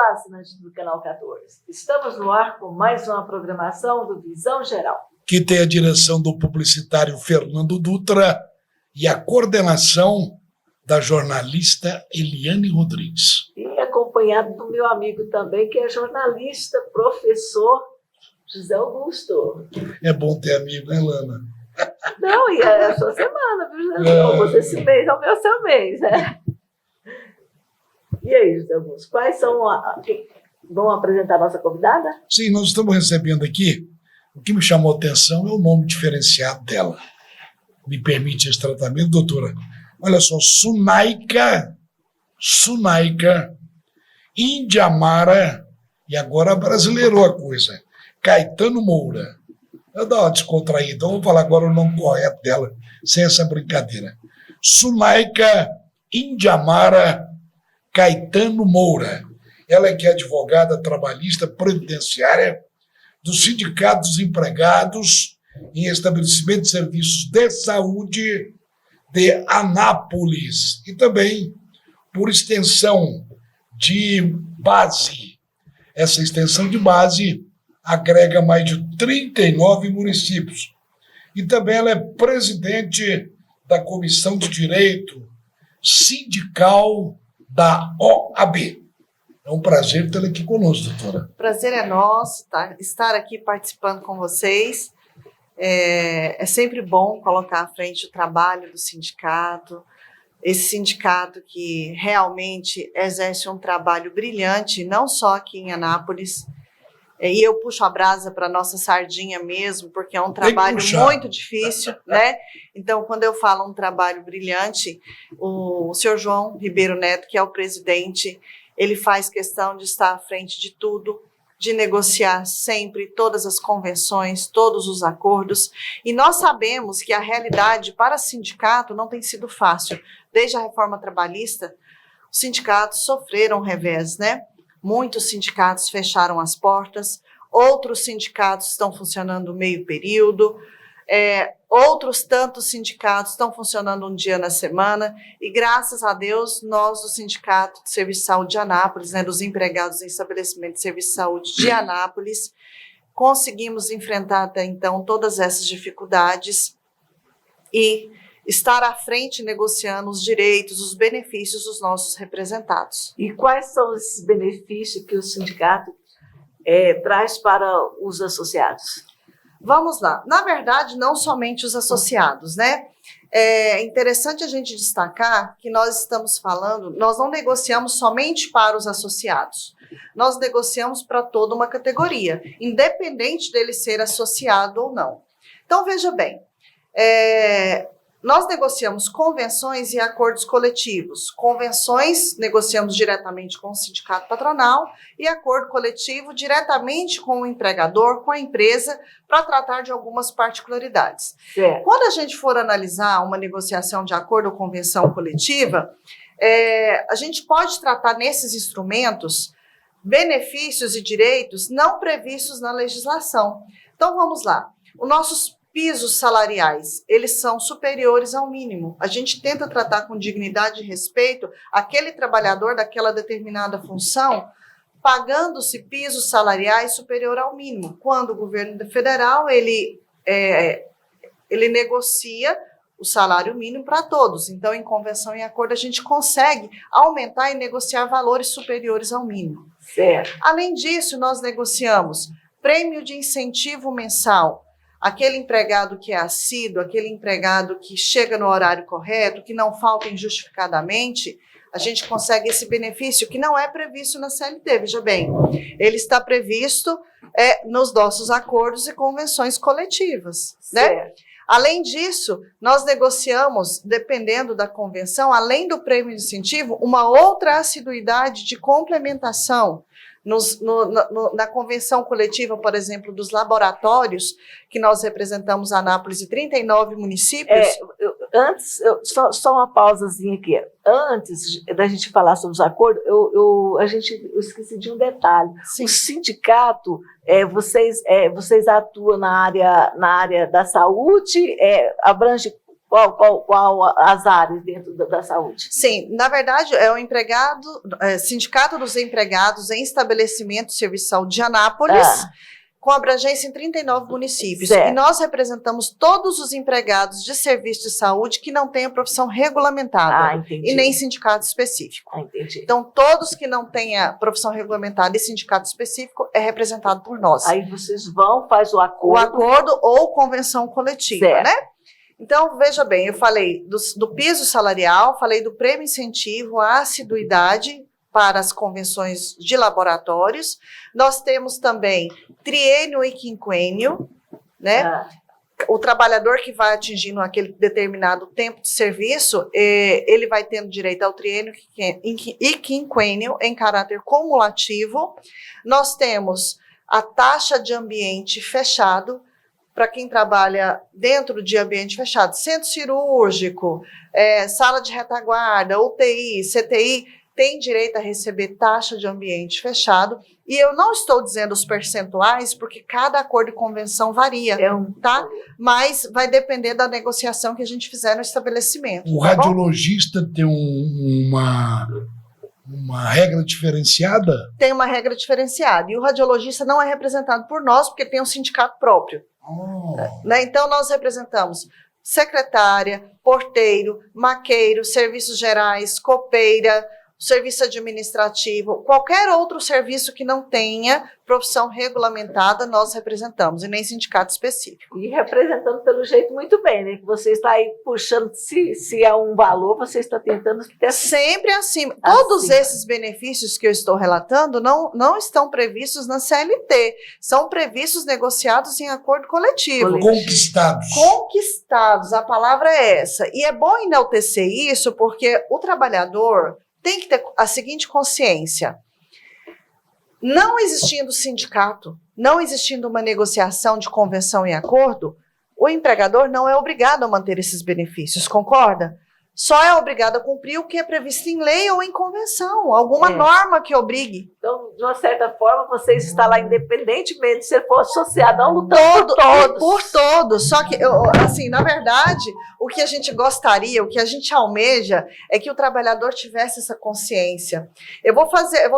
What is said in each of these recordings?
Olá, assinantes do Canal 14. Estamos no ar com mais uma programação do Visão Geral, que tem a direção do publicitário Fernando Dutra e a coordenação da jornalista Eliane Rodrigues. E acompanhado do meu amigo também, que é jornalista, professor José Augusto. É bom ter amigo, né, Lana? Não, e é a sua semana, viu, José? Você esse mês é o meu seu mês, né? E aí, José Augusto, quais são vão apresentar a nossa convidada? Sim, nós estamos recebendo aqui. O que me chamou a atenção é o nome diferenciado dela. Me permite esse tratamento, doutora? Olha só, Sunaika Indiamara, e agora brasileirou a coisa, Caetano Moura. Eu dou uma descontraída, então vou falar agora o nome correto dela, sem essa brincadeira. Sunaika Indiamara Caetano Moura. Ela é que é advogada trabalhista previdenciária do Sindicato dos Empregados em Estabelecimento de Serviços de Saúde de Anápolis e também por extensão de base. Essa extensão de base agrega mais de 39 municípios. E também ela é presidente da Comissão de Direito Sindical da OAB. É um prazer tê-la aqui conosco, doutora. Prazer é nosso, estar aqui participando com vocês. É sempre bom colocar à frente o trabalho do sindicato, esse sindicato que realmente exerce um trabalho brilhante, não só aqui em Anápolis, e eu puxo a brasa para a nossa sardinha mesmo, porque é um trabalho muito difícil, né? Então, quando eu falo um trabalho brilhante, o senhor João Ribeiro Neto, que é o presidente, ele faz questão de estar à frente de tudo, de negociar sempre todas as convenções, todos os acordos, e nós sabemos que a realidade para o sindicato não tem sido fácil. Desde a reforma trabalhista, os sindicatos sofreram revés, né? Muitos sindicatos fecharam as portas, outros sindicatos estão funcionando meio período, outros tantos sindicatos estão funcionando um dia na semana, e graças a Deus, nós do Sindicato de Serviço de Saúde de Anápolis, né, dos empregados em estabelecimento de serviço de saúde de Anápolis, conseguimos enfrentar até então todas essas dificuldades e estar à frente negociando os direitos, os benefícios dos nossos representados. E quais são esses benefícios que o sindicato traz para os associados? Vamos lá. Na verdade, não somente os associados, né? É interessante a gente destacar que nós estamos falando, nós não negociamos somente para os associados. Nós negociamos para toda uma categoria, independente dele ser associado ou não. Então, veja bem, nós negociamos convenções e acordos coletivos. Convenções negociamos diretamente com o sindicato patronal e acordo coletivo diretamente com o empregador, com a empresa, para tratar de algumas particularidades. Quando a gente for analisar uma negociação de acordo ou convenção coletiva, a gente pode tratar nesses instrumentos benefícios e direitos não previstos na legislação. Então, vamos lá. Os nossos pisos salariais, eles são superiores ao mínimo. A gente tenta tratar com dignidade e respeito aquele trabalhador daquela determinada função, pagando-se pisos salariais superior ao mínimo. Quando o governo federal, ele negocia o salário mínimo para todos. Então, em convenção e acordo, a gente consegue aumentar e negociar valores superiores ao mínimo. Certo. Além disso, nós negociamos prêmio de incentivo mensal. Aquele empregado que é assíduo, aquele empregado que chega no horário correto, que não falta injustificadamente, a gente consegue esse benefício que não é previsto na CLT, veja bem. Ele está previsto nos nossos acordos e convenções coletivas, né? Além disso, nós negociamos, dependendo da convenção, além do prêmio de incentivo, uma outra assiduidade de complementação. Na convenção coletiva, por exemplo, dos laboratórios, que nós representamos Anápolis e 39 municípios. Só uma pausazinha aqui. Antes da gente falar sobre os acordos, eu esqueci de um detalhe. Sim. O sindicato, vocês atuam na área da saúde, abrange Qual as áreas dentro da saúde? Sim, na verdade, é o Sindicato dos Empregados em Estabelecimento de Serviço de Saúde de Anápolis, com abrangência em 39 municípios. Certo. E nós representamos todos os empregados de serviço de saúde que não tenham profissão regulamentada Entendi. e nem sindicato específico. Entendi. Então, todos que não tenham profissão regulamentada e sindicato específico é representado por nós. Aí vocês vão, faz o O acordo. acordo ou convenção coletiva, Certo. né? Então, veja bem, eu falei do piso salarial, falei do prêmio incentivo, a assiduidade para as convenções de laboratórios. Nós temos também triênio e quinquênio, né? O trabalhador que vai atingindo aquele determinado tempo de serviço, ele vai tendo direito ao triênio e quinquênio em caráter cumulativo. Nós temos a taxa de ambiente fechado, para quem trabalha dentro de ambiente fechado, centro cirúrgico, sala de retaguarda, UTI, CTI, tem direito a receber taxa de ambiente fechado. E eu não estou dizendo os percentuais, porque cada acordo de convenção varia, tá? Mas vai depender da negociação que a gente fizer no estabelecimento. O radiologista tem uma regra diferenciada? Tem uma regra diferenciada. E o radiologista não é representado por nós, porque tem um sindicato próprio. Né? Então, nós representamos secretária, porteiro, maqueiro, serviços gerais, copeira, serviço administrativo, qualquer outro serviço que não tenha profissão regulamentada, nós representamos, e nem sindicato específico. E representando pelo jeito muito bem, né? Que você está aí puxando, se é um valor, você está tentando ter sempre acima. Todos esses benefícios que eu estou relatando não estão previstos na CLT, são previstos, negociados em acordo coletivo. Conquistados. Conquistados, a palavra é essa. E é bom enaltecer isso, porque o trabalhador tem que ter a seguinte consciência: não existindo sindicato, não existindo uma negociação de convenção e acordo, o empregador não é obrigado a manter esses benefícios, concorda? Só é obrigado a cumprir o que é previsto em lei ou em convenção, alguma norma que obrigue. Então, de uma certa forma, você está lá independentemente de se for associado, lutando por todos. Por todos. Só que, assim, na verdade, o que a gente gostaria, o que a gente almeja, é que o trabalhador tivesse essa consciência. Eu vou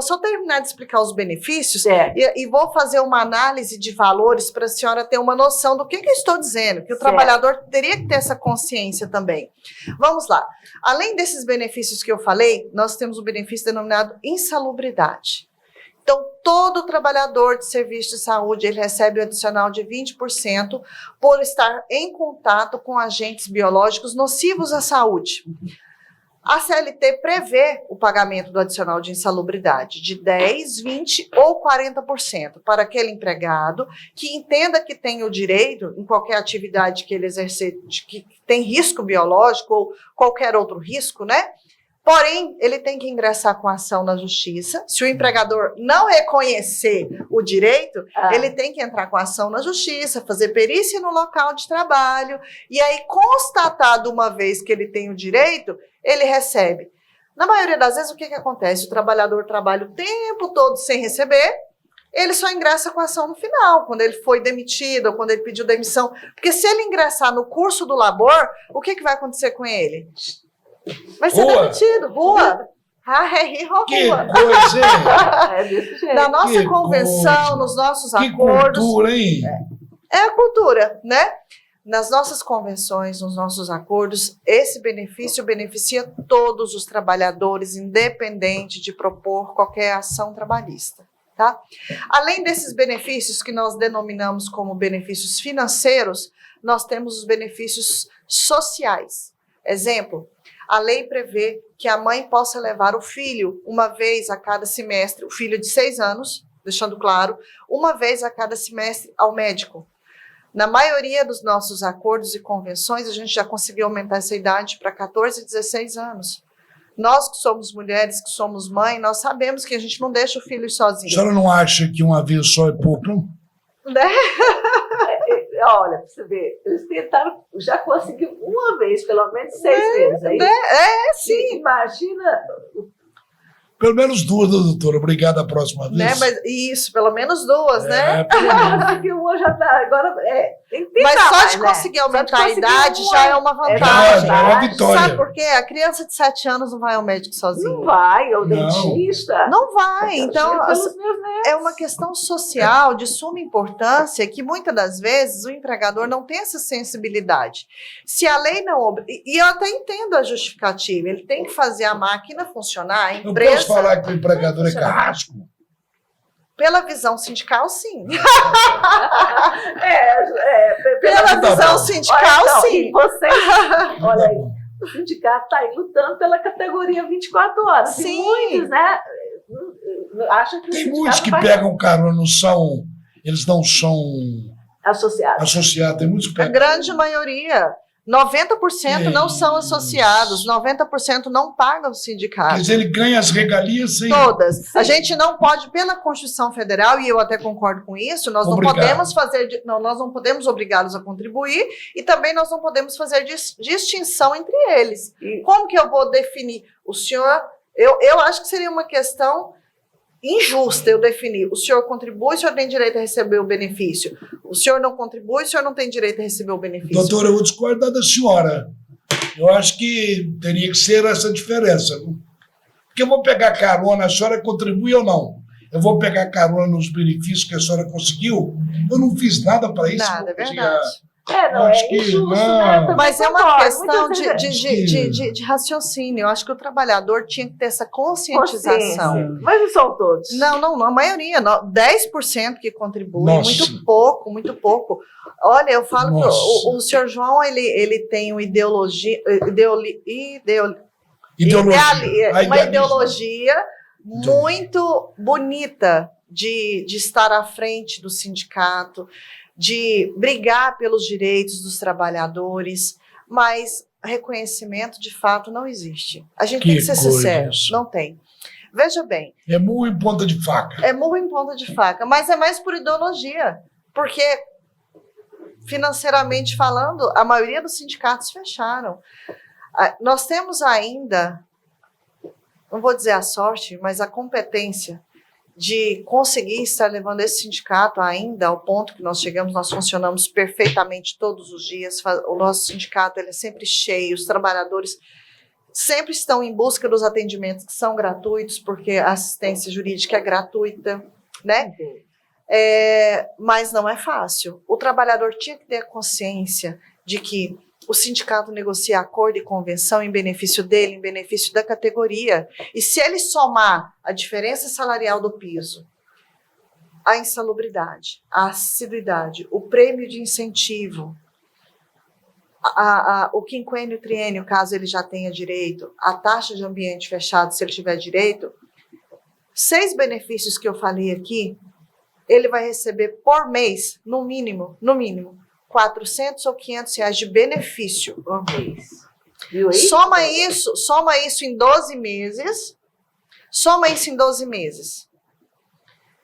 só terminar de explicar os benefícios e vou fazer uma análise de valores para a senhora ter uma noção do que eu estou dizendo, que o trabalhador teria que ter essa consciência também. Vamos lá. Além desses benefícios que eu falei, nós temos o benefício denominado insalubridade. Então, todo trabalhador de serviço de saúde, ele recebe um adicional de 20% por estar em contato com agentes biológicos nocivos à saúde. A CLT prevê o pagamento do adicional de insalubridade de 10%, 20% ou 40% para aquele empregado que entenda que tem o direito, em qualquer atividade que ele exercer, que tem risco biológico ou qualquer outro risco, né? Porém, ele tem que ingressar com ação na justiça. Se o empregador não reconhecer o direito, ele tem que entrar com ação na justiça, fazer perícia no local de trabalho, e aí, constatado uma vez que ele tem o direito, ele recebe. Na maioria das vezes, o que acontece? O trabalhador trabalha o tempo todo sem receber, ele só ingressa com ação no final, quando ele foi demitido, ou quando ele pediu demissão. Porque se ele ingressar no curso do labor, o que vai acontecer com ele? Vai ser demitido, rua. Que coisa, hein? É desse jeito. Na nossa convenção, nos nossos acordos. Que cultura, hein? É a cultura, né? Nas nossas convenções, nos nossos acordos, esse benefício beneficia todos os trabalhadores, independente de propor qualquer ação trabalhista, tá? Além desses benefícios que nós denominamos como benefícios financeiros, nós temos os benefícios sociais. Exemplo, a lei prevê que a mãe possa levar o filho uma vez a cada semestre, o filho de 6 anos, deixando claro, uma vez a cada semestre ao médico. Na maioria dos nossos acordos e convenções, a gente já conseguiu aumentar essa idade para 14, 16 anos. Nós que somos mulheres, que somos mãe, nós sabemos que a gente não deixa o filho sozinho. A senhora não acha que uma vez só é pouco, não? Né? Olha, pra você ver, eles tentaram, já conseguiu uma vez, pelo menos 6 vezes. Aí, sim. Imagina. Pelo menos 2, doutora. Obrigado, a próxima vez. Né? Mas isso, pelo menos 2, né? Pelo menos. Que uma já tá, agora Mas só mais, de né? conseguir Só de aumentar a conseguir idade já é uma é vantagem. Já é uma vitória. Sabe por quê? A criança de 7 anos não vai ao médico sozinha. Não vai, ou Não. dentista. Não vai. Então, Pelos meus netos. é uma questão social de suma importância que muitas das vezes o empregador não tem essa sensibilidade. Se a lei não... E eu até entendo a justificativa. Ele tem que fazer a máquina funcionar, a Eu empresa... posso falar que o empregador é funcionar. carrasco? Pela visão sindical, sim. Pela Pela visão sindical, então, sim. E vocês, olha aí, o sindicato está aí lutando pela categoria 24 horas. Sim. Tem muitos, né? Acham que o Tem sindicato muitos que faz pegam carona, eles não são associado. associados. Tem muitos que A pegam. grande maioria. 90% não são associados, 90% não pagam o Quer sindicato. dizer, ele ganha as regalias sem. Todas. Sim. A gente não pode, pela Constituição Federal, e eu até concordo com isso, nós não Obrigado. podemos nós não podemos obrigá-los a contribuir e também nós não podemos fazer distinção entre eles. Como que eu vou definir? O senhor, eu acho que seria uma questão injusta eu definir. O senhor contribui, o senhor tem direito a receber o benefício. O senhor não contribui, o senhor não tem direito a receber o benefício. Doutora, eu vou discordar da senhora. Eu acho que teria que ser essa diferença. Porque eu vou pegar carona, a senhora contribui ou não? Eu vou pegar carona nos benefícios que a senhora conseguiu? Eu não fiz nada para isso. Nada, é vou conseguir verdade. Não, acho é que injusto, não. né? Também Mas é uma concordo. questão Muitas vezes de raciocínio. Eu acho que o trabalhador tinha que ter essa conscientização. consciência. Mas não são todos. Não, a maioria, 10% que contribui, Nossa. muito pouco. Olha, eu falo que Nossa. o senhor João, ele tem uma ideologia. Ideologia. Uma ideologia muito bonita de estar à frente do sindicato, de brigar pelos direitos dos trabalhadores, mas reconhecimento de fato não existe. A gente tem que ser sincero, não tem. Veja bem. É murro em ponta de faca. É murro em ponta de faca, mas é mais por ideologia, porque financeiramente falando, a maioria dos sindicatos fecharam. Nós temos ainda, não vou dizer a sorte, mas a competência de conseguir estar levando esse sindicato ainda ao ponto que nós chegamos, nós funcionamos perfeitamente todos os dias, o nosso sindicato ele é sempre cheio, os trabalhadores sempre estão em busca dos atendimentos que são gratuitos, porque a assistência jurídica é gratuita, né? Mas não é fácil. O trabalhador tinha que ter a consciência de que o sindicato negocia acordo e convenção em benefício dele, em benefício da categoria. E se ele somar a diferença salarial do piso, a insalubridade, a assiduidade, o prêmio de incentivo, o quinquênio e triênio, caso ele já tenha direito, a taxa de ambiente fechado, se ele tiver direito, 6 benefícios que eu falei aqui, ele vai receber por mês, no mínimo, 400 ou 500 reais de benefício por mês. Soma isso em 12 meses.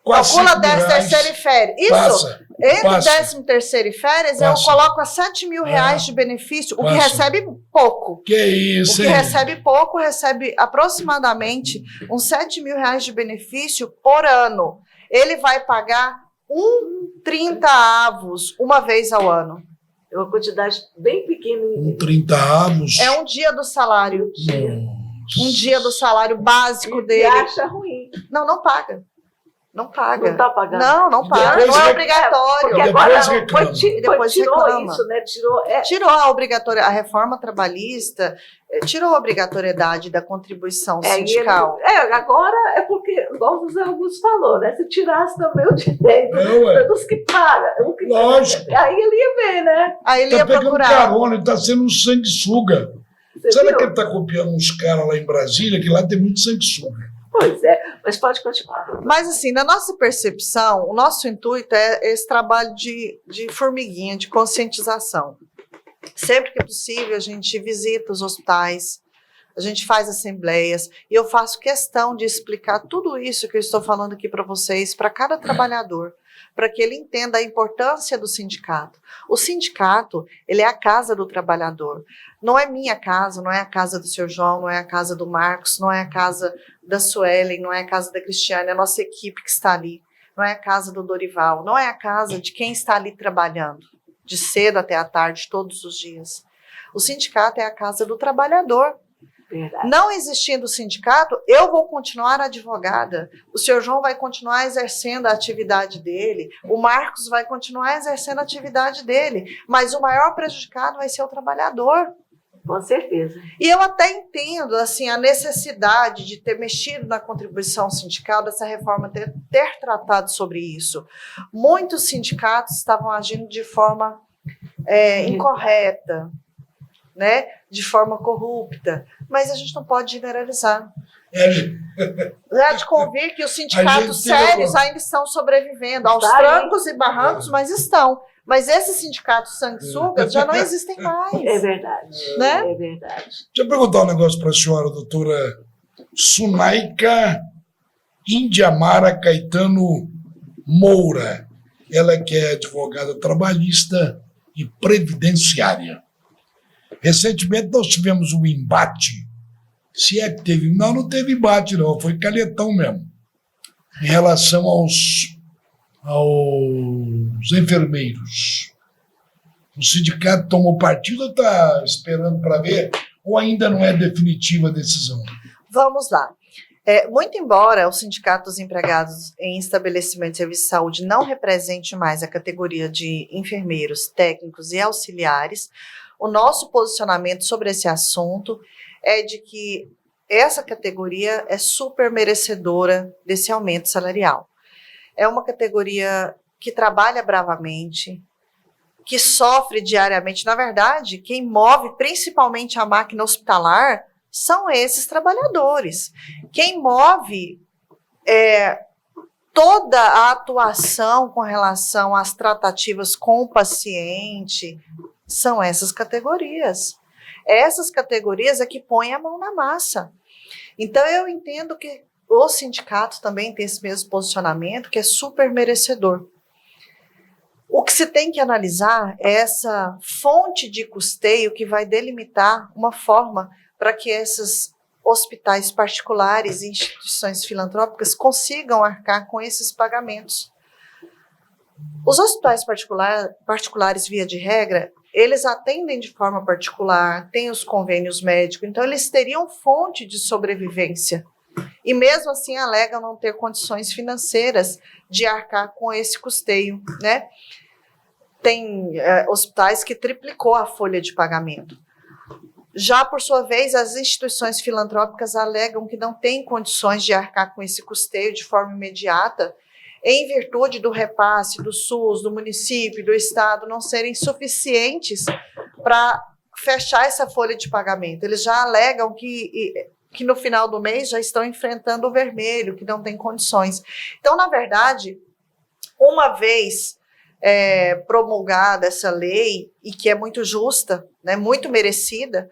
Calcula 13º e férias. Isso, entre 13º e férias, eu coloco a 7 mil reais de benefício, o que recebe pouco. Que isso, O que recebe pouco, recebe aproximadamente uns 7 mil reais de benefício por ano. Ele vai pagar 30 avos uma vez ao ano. É uma quantidade bem pequena. 30 avos. É um dia do salário. Um dia do salário básico dele. E acha ruim. Não paga. Não paga. Não está pagando. Não paga. Não é obrigatório. Porque agora Depois tirou reclama. isso, né? Tirou a reforma trabalhista, tirou a obrigatoriedade da contribuição sindical. Agora é porque, igual o José Augusto falou, né? Se tirasse também o direito dos que pagam. Lógico. Aí ele ia ver, né? Aí ele Tá ia pegando procurar. carona, ele tá sendo um sanguessuga. Será viu? que ele tá copiando uns caras lá em Brasília, que lá tem muito sanguessuga? Pois é, mas pode continuar. Mas, assim, na nossa percepção, o nosso intuito é esse trabalho de formiguinha, de conscientização. Sempre que é possível, a gente visita os hospitais, a gente faz assembleias, e eu faço questão de explicar tudo isso que eu estou falando aqui para vocês, para cada trabalhador, para que ele entenda a importância do sindicato. O sindicato, ele é a casa do trabalhador. Não é minha casa, não é a casa do Sr. João, não é a casa do Marcos, não é a casa da Suelen, não é a casa da Cristiane, é a nossa equipe que está ali. Não é a casa do Dorival, não é a casa de quem está ali trabalhando. de cedo até à tarde, todos os dias. O sindicato é a casa do trabalhador. Verdade. Não existindo o sindicato, eu vou continuar advogada, o senhor João vai continuar exercendo a atividade dele, o Marcos vai continuar exercendo a atividade dele, mas o maior prejudicado vai ser o trabalhador. Com certeza. E eu até entendo assim, a necessidade de ter mexido na contribuição sindical, dessa reforma ter tratado sobre isso. Muitos sindicatos estavam agindo de forma incorreta, né? De forma corrupta, mas a gente não pode generalizar. Já de convir que os sindicatos sérios ainda estão sobrevivendo aos trancos e barrancos, mas estão. Mas esses sindicatos sanguessugas já não existem mais. É verdade. Né? É verdade. Deixa eu perguntar um negócio para a senhora, doutora Sunaika Indiamara Caetano Moura. Ela que é advogada trabalhista e previdenciária. Recentemente nós tivemos um embate, se é que teve, não teve embate não, foi calhetão mesmo, em relação aos enfermeiros. O sindicato tomou partido ou está esperando para ver, ou ainda não é definitiva a decisão? Vamos lá. Muito embora o Sindicato dos Empregados em Estabelecimentos de Serviço de Saúde não represente mais a categoria de enfermeiros, técnicos e auxiliares, o nosso posicionamento sobre esse assunto é de que essa categoria é super merecedora desse aumento salarial. É uma categoria que trabalha bravamente, que sofre diariamente. Na verdade, quem move principalmente a máquina hospitalar são esses trabalhadores. Quem move toda a atuação com relação às tratativas com o paciente são essas categorias. Essas categorias é que põem a mão na massa. Então, eu entendo que o sindicato também tem esse mesmo posicionamento, que é super merecedor. O que se tem que analisar é essa fonte de custeio que vai delimitar uma forma para que esses hospitais particulares e instituições filantrópicas consigam arcar com esses pagamentos. Os hospitais particulares, via de regra, eles atendem de forma particular, têm os convênios médicos, então eles teriam fonte de sobrevivência. E mesmo assim alegam não ter condições financeiras de arcar com esse custeio, né? Tem hospitais que triplicou a folha de pagamento. Já, por sua vez, as instituições filantrópicas alegam que não têm condições de arcar com esse custeio de forma imediata, em virtude do repasse do SUS, do município, do estado, não serem suficientes para fechar essa folha de pagamento. Eles já alegam que no final do mês já estão enfrentando o vermelho, que não tem condições. Então, na verdade, uma vez promulgada essa lei, e que é muito justa, né, muito merecida,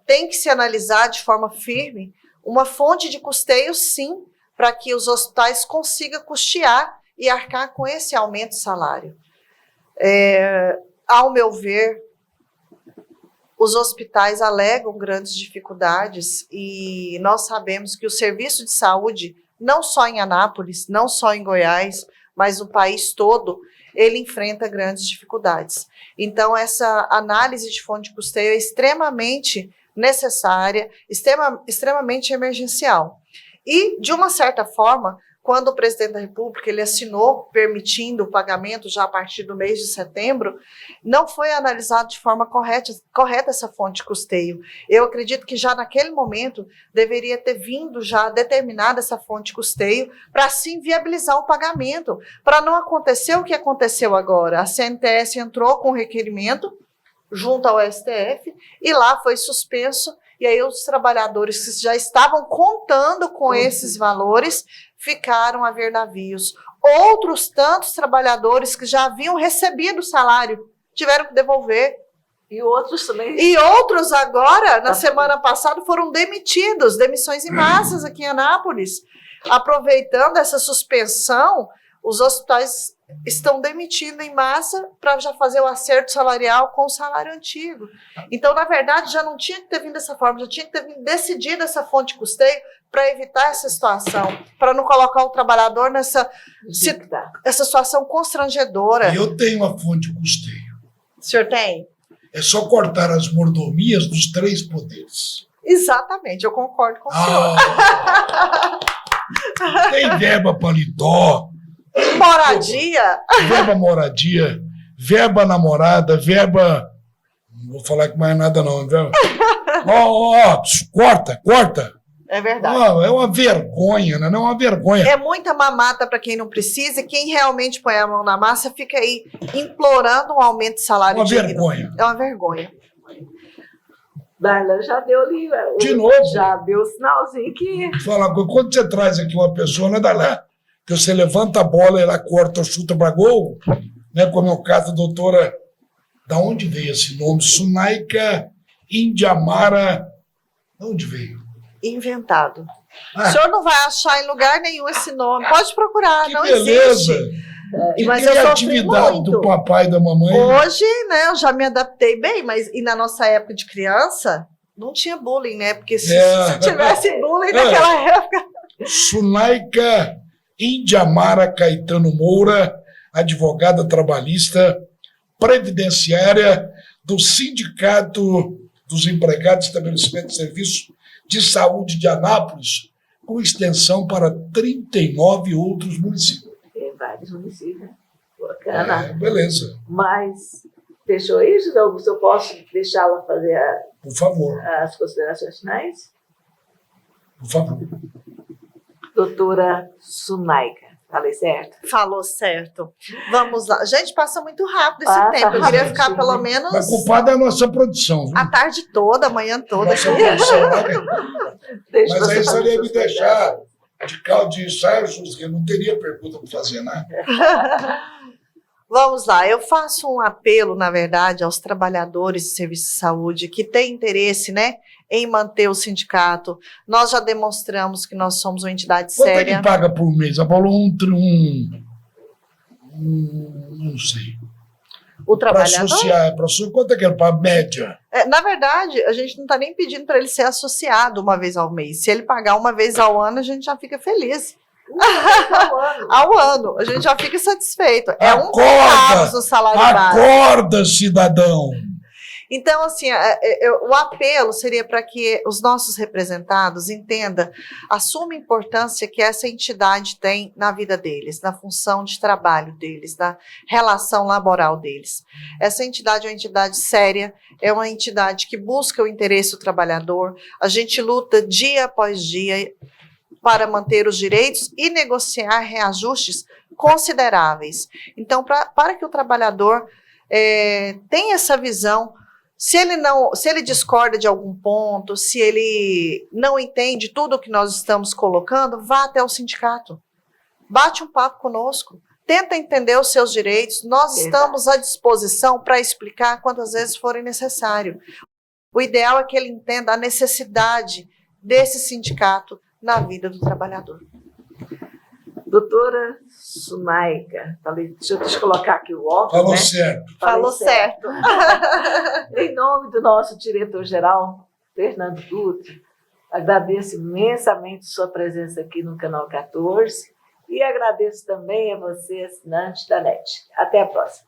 tem que se analisar de forma firme uma fonte de custeio, sim, para que os hospitais consigam custear e arcar com esse aumento de salário. Ao meu ver, os hospitais alegam grandes dificuldades e nós sabemos que o serviço de saúde, não só em Anápolis, não só em Goiás, mas no país todo, ele enfrenta grandes dificuldades. Então, essa análise de fonte de custeio é extremamente necessária, extremamente emergencial. E, de uma certa forma, quando o presidente da República ele assinou permitindo o pagamento já a partir do mês de setembro, não foi analisado de forma correta essa fonte de custeio. Eu acredito que já naquele momento deveria ter vindo já determinada essa fonte de custeio para assim viabilizar o pagamento, para não acontecer o que aconteceu agora. A CNTS entrou com requerimento junto ao STF e lá foi suspenso. E aí os trabalhadores que já estavam contando com esses valores ficaram a ver navios. Outros tantos trabalhadores que já haviam recebido o salário tiveram que devolver. E outros também. E outros agora, na semana passada, foram demitidos, demissões em massas aqui em Anápolis. Aproveitando essa suspensão, os hospitais estão demitindo em massa para já fazer o acerto salarial com o salário antigo. Então, na verdade, já não tinha que ter vindo dessa forma, já tinha que ter vindo decidida essa fonte de custeio para evitar essa situação, para não colocar o trabalhador nessa essa situação constrangedora. Eu tenho uma fonte de custeio. O senhor tem? É só cortar as mordomias dos 3 poderes. Exatamente, eu concordo com o senhor. Tem verba paletó, Moradia? verba moradia, verba namorada, verba... Não vou falar que mais nada não, viu? Corta. É verdade. É uma vergonha, né? Não é uma vergonha. É muita mamata para quem não precisa, e quem realmente põe a mão na massa fica aí implorando um aumento de salário Uma digno. vergonha. É uma vergonha. Darlan já deu ali. De novo. Já deu o sinalzinho que. Fala, quando você traz aqui uma pessoa, não é da lá, que você levanta a bola, ela corta ou chuta para gol, né? Como é o caso da doutora. Da onde veio esse nome? Sunaika Indiamara. De onde veio? Inventado. O senhor não vai achar em lugar nenhum esse nome. Pode procurar, Que não beleza! existe. Que Mas eu sofri criatividade muito. do papai e da mamãe. Hoje, né, eu já me adaptei bem, mas e na nossa época de criança, não tinha bullying, né? Porque se tivesse bullying naquela época... Sunaika Indiamara Caetano Moura, advogada trabalhista, previdenciária do Sindicato dos Empregados de Estabelecimento de Serviço de Saúde de Anápolis, com extensão para 39 outros municípios. Tem vários municípios. Bacana. Beleza. Mas fechou isso? Então, se eu posso deixá-la fazer Por favor. as considerações finais? Por favor. Doutora Sunaika, falei certo? Falou certo. Vamos lá. Gente, passa muito rápido esse Passa tempo. Eu queria rápido, ficar sim. pelo menos Mas culpada é a nossa produção, viu? a tarde toda, a manhã toda. Nossa produção, né? Deixa Mas você aí fazer você ia me suas deixar considerações. de caldo de ensaio, que eu não teria pergunta para fazer, né? Vamos lá, eu faço um apelo, na verdade, aos trabalhadores de serviço de saúde que têm interesse, né, em manter o sindicato. Nós já demonstramos que nós somos uma entidade Quanto é séria. que paga por mês? A Paulo, não sei. O Para trabalhador, associar, quanto é que ele paga? Média. na verdade, a gente não está nem pedindo para ele ser associado uma vez ao mês. Se ele pagar uma vez ao ano, a gente já fica feliz. Ao ano, a gente já fica satisfeito. É um centavo no salário básico. Acorda, cidadão! Então, assim, o apelo seria para que os nossos representados entendam a suma importância que essa entidade tem na vida deles, na função de trabalho deles, na relação laboral deles. Essa entidade é uma entidade séria, é uma entidade que busca o interesse do trabalhador. A gente luta dia após dia para manter os direitos e negociar reajustes consideráveis. Então, para que o trabalhador tenha essa visão, se ele discorda de algum ponto, se ele não entende tudo o que nós estamos colocando, vá até o sindicato. Bate um papo conosco. Tenta entender os seus direitos. Nós estamos à disposição para explicar quantas vezes forem necessário. O ideal é que ele entenda a necessidade desse sindicato na vida do trabalhador. Doutora Sunaika, deixa eu colocar aqui o óculos, Falou né? certo. Falou certo. Em nome do nosso diretor-geral, Fernando Dutra, agradeço imensamente sua presença aqui no Canal 14 e agradeço também a você, assinante da NET. Até a próxima.